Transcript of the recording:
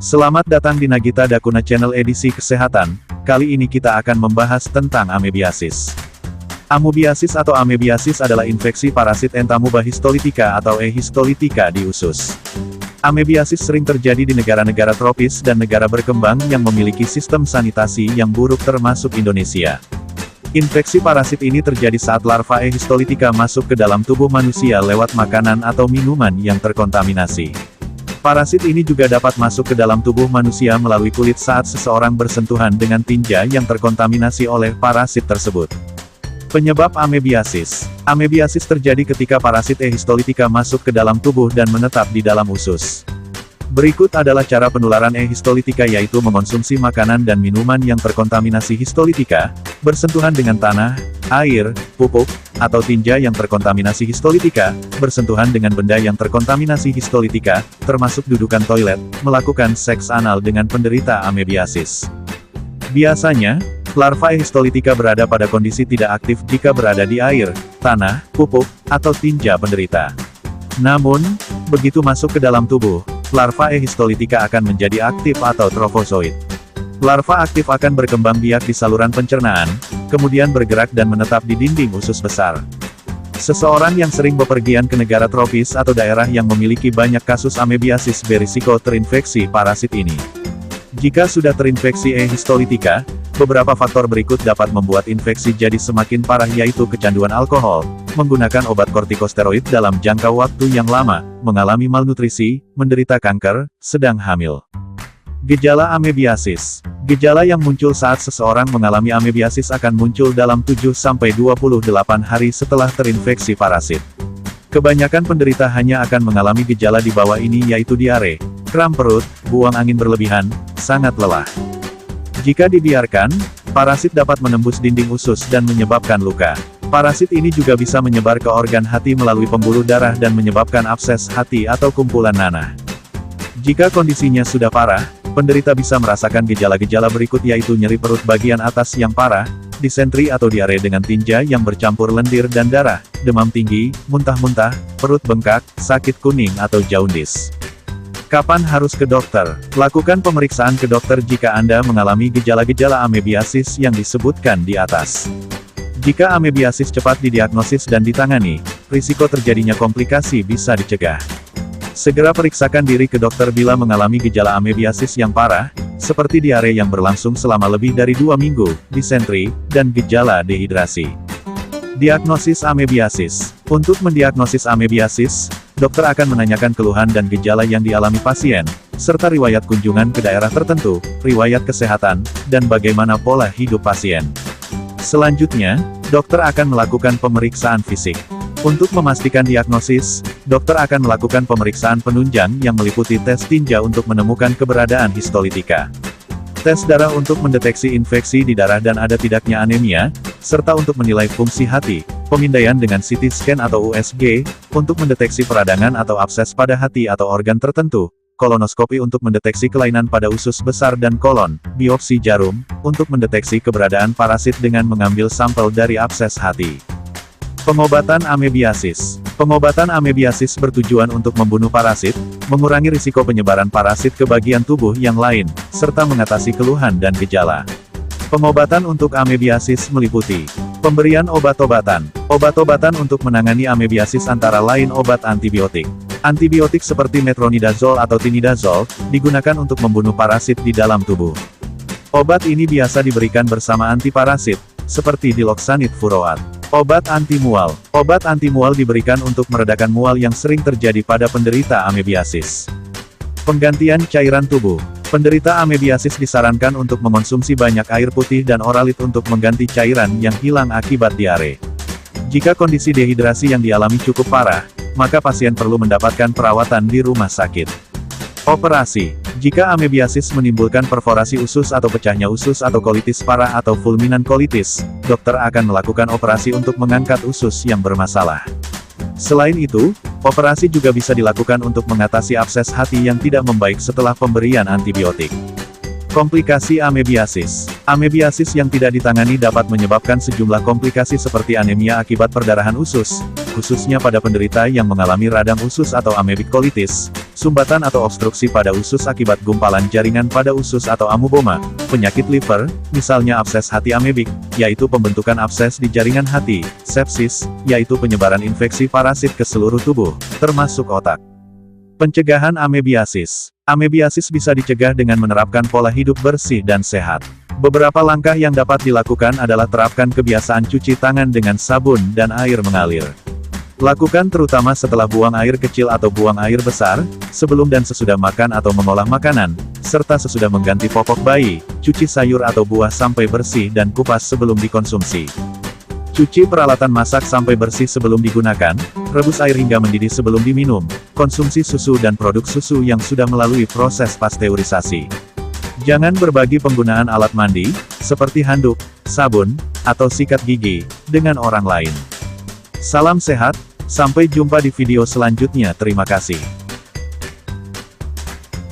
Selamat datang di Nagita Dakuna Channel edisi kesehatan. Kali ini kita akan membahas tentang amebiasis. Amoebiasis atau amebiasis adalah infeksi parasit Entamuba histolytica atau E. histolytica di usus. Amebiasis sering terjadi di negara-negara tropis dan negara berkembang yang memiliki sistem sanitasi yang buruk termasuk Indonesia. Infeksi parasit ini terjadi saat larva E. histolytica masuk ke dalam tubuh manusia lewat makanan atau minuman yang terkontaminasi. Parasit ini juga dapat masuk ke dalam tubuh manusia melalui kulit saat seseorang bersentuhan dengan tinja yang terkontaminasi oleh parasit tersebut. Penyebab amebiasis. Amebiasis terjadi ketika parasit E. histolytica masuk ke dalam tubuh dan menetap di dalam usus. Berikut adalah cara penularan E. histolytica, yaitu mengonsumsi makanan dan minuman yang terkontaminasi histolytica, bersentuhan dengan tanah, air, pupuk, atau tinja yang terkontaminasi histolytica, bersentuhan dengan benda yang terkontaminasi histolytica, termasuk dudukan toilet, melakukan seks anal dengan penderita amebiasis. Biasanya, larva E. histolytica berada pada kondisi tidak aktif jika berada di air, tanah, pupuk, atau tinja penderita. Namun, begitu masuk ke dalam tubuh, larva E. histolytica akan menjadi aktif atau trofozoid. Larva aktif akan berkembang biak di saluran pencernaan, kemudian bergerak dan menetap di dinding usus besar. Seseorang yang sering bepergian ke negara tropis atau daerah yang memiliki banyak kasus amebiasis berisiko terinfeksi parasit ini. Jika sudah terinfeksi E. histolytica, beberapa faktor berikut dapat membuat infeksi jadi semakin parah, yaitu kecanduan alkohol, menggunakan obat kortikosteroid dalam jangka waktu yang lama, mengalami malnutrisi, menderita kanker, sedang hamil. Gejala amebiasis. Gejala yang muncul saat seseorang mengalami amebiasis akan muncul dalam 7-28 hari setelah terinfeksi parasit. Kebanyakan penderita hanya akan mengalami gejala di bawah ini, yaitu diare, kram perut, buang angin berlebihan, sangat lelah. Jika dibiarkan, parasit dapat menembus dinding usus dan menyebabkan luka. Parasit ini juga bisa menyebar ke organ hati melalui pembuluh darah dan menyebabkan abses hati atau kumpulan nanah. Jika kondisinya sudah parah, penderita bisa merasakan gejala-gejala berikut, yaitu nyeri perut bagian atas yang parah, disentri atau diare dengan tinja yang bercampur lendir dan darah, demam tinggi, muntah-muntah, perut bengkak, sakit kuning atau jaundice. Kapan harus ke dokter? Lakukan pemeriksaan ke dokter jika Anda mengalami gejala-gejala amebiasis yang disebutkan di atas. Jika amebiasis cepat didiagnosis dan ditangani, risiko terjadinya komplikasi bisa dicegah. Segera periksakan diri ke dokter bila mengalami gejala amebiasis yang parah, seperti diare yang berlangsung selama lebih dari 2 minggu, disentri, dan gejala dehidrasi. Diagnosis amebiasis. Untuk mendiagnosis amebiasis, dokter akan menanyakan keluhan dan gejala yang dialami pasien, serta riwayat kunjungan ke daerah tertentu, riwayat kesehatan, dan bagaimana pola hidup pasien. Selanjutnya, dokter akan melakukan pemeriksaan fisik. Untuk memastikan diagnosis, dokter akan melakukan pemeriksaan penunjang yang meliputi tes tinja untuk menemukan keberadaan histolytica, tes darah untuk mendeteksi infeksi di darah dan ada tidaknya anemia, serta untuk menilai fungsi hati, pemindaian dengan CT scan atau USG, untuk mendeteksi peradangan atau abses pada hati atau organ tertentu, kolonoskopi untuk mendeteksi kelainan pada usus besar dan kolon, biopsi jarum, untuk mendeteksi keberadaan parasit dengan mengambil sampel dari abses hati. Pengobatan amebiasis. Pengobatan amebiasis bertujuan untuk membunuh parasit, mengurangi risiko penyebaran parasit ke bagian tubuh yang lain, serta mengatasi keluhan dan gejala. Pengobatan untuk amebiasis meliputi pemberian obat-obatan. Obat-obatan untuk menangani amebiasis antara lain obat antibiotik. Antibiotik seperti metronidazol atau tinidazol, digunakan untuk membunuh parasit di dalam tubuh. Obat ini biasa diberikan bersama antiparasit, seperti diloxanid furoat. Obat anti-mual. Obat anti-mual diberikan untuk meredakan mual yang sering terjadi pada penderita amebiasis. Penggantian cairan tubuh. Penderita amebiasis disarankan untuk mengonsumsi banyak air putih dan oralit untuk mengganti cairan yang hilang akibat diare. Jika kondisi dehidrasi yang dialami cukup parah, maka pasien perlu mendapatkan perawatan di rumah sakit. Operasi. Jika amebiasis menimbulkan perforasi usus atau pecahnya usus atau kolitis parah atau fulminan kolitis, dokter akan melakukan operasi untuk mengangkat usus yang bermasalah. Selain itu, operasi juga bisa dilakukan untuk mengatasi abses hati yang tidak membaik setelah pemberian antibiotik. Komplikasi amebiasis. Amebiasis yang tidak ditangani dapat menyebabkan sejumlah komplikasi seperti anemia akibat perdarahan usus, khususnya pada penderita yang mengalami radang usus atau amebik kolitis, sumbatan atau obstruksi pada usus akibat gumpalan jaringan pada usus atau ameboma, penyakit liver, misalnya abses hati amebik, yaitu pembentukan abses di jaringan hati, sepsis, yaitu penyebaran infeksi parasit ke seluruh tubuh, termasuk otak. Pencegahan amebiasis. Amebiasis bisa dicegah dengan menerapkan pola hidup bersih dan sehat. Beberapa langkah yang dapat dilakukan adalah terapkan kebiasaan cuci tangan dengan sabun dan air mengalir. Lakukan terutama setelah buang air kecil atau buang air besar, sebelum dan sesudah makan atau mengolah makanan, serta sesudah mengganti popok bayi, cuci sayur atau buah sampai bersih dan kupas sebelum dikonsumsi. Cuci peralatan masak sampai bersih sebelum digunakan, rebus air hingga mendidih sebelum diminum, konsumsi susu dan produk susu yang sudah melalui proses pasteurisasi. Jangan berbagi penggunaan alat mandi, seperti handuk, sabun, atau sikat gigi, dengan orang lain. Salam sehat, sampai jumpa di video selanjutnya. Terima kasih.